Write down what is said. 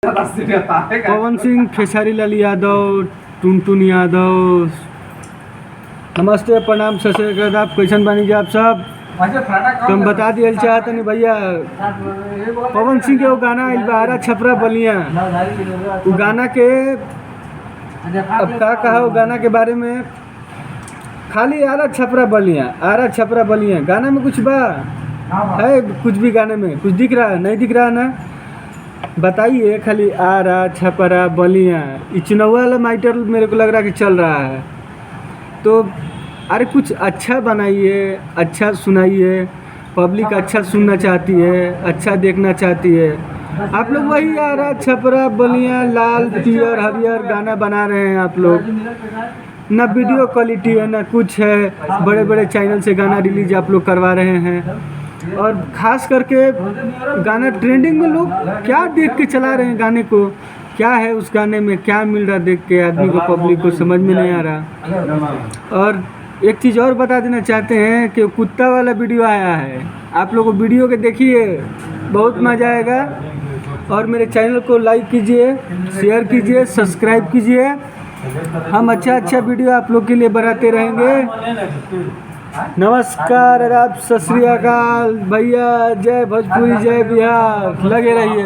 पवन सिंह, खेसारी लाल यादव, टुनटुन यादव, नमस्ते प्रणाम सत श्री अकाल। आप कैसन बानी जी आप सब? तो हम बता दिया चाहते नहीं भैया, पवन सिंह के वो गाना आइल बा आरा छपरा बलिया, वो गाना के अब का कहा वो गाना के बारे में, खाली आरा छपरा बलिया गाना में कुछ बा है? कुछ भी गाने में कुछ दिख रहा है? नहीं दिख रहा है ना? बताइए। खाली आरा छपरा बलिया इचनौआ वाला माइटर मेरे को लग रहा है कि चल रहा है। तो अरे कुछ अच्छा बनाइए, अच्छा सुनाइए। पब्लिक अच्छा सुनना चाहती है, अच्छा देखना चाहती है। आप लोग वही आरा छपरा बलिया लाल पियर हरियर गाना बना रहे हैं आप लोग। ना वीडियो क्वालिटी है ना कुछ है। बड़े बड़े चैनल से गाना रिलीज आप लोग करवा रहे हैं, और ख़ास करके गाना ट्रेंडिंग में लोग क्या देख के चला रहे हैं गाने को। क्या है उस गाने में, क्या मिल रहा देख के आदमी को, पब्लिक को समझ में नहीं आ रहा। और एक चीज़ और बता देना चाहते हैं कि कुत्ता वाला वीडियो आया है, आप लोग वीडियो के देखिए, बहुत मज़ा आएगा। और मेरे चैनल को लाइक कीजिए, शेयर कीजिए, सब्सक्राइब कीजिए। हम अच्छा वीडियो आप लोग के लिए बनाते रहेंगे। नमस्कार, आदाब, सत श्री अकाल भैया। जय भोजपुरी, जय बिहार। लगे रहिए।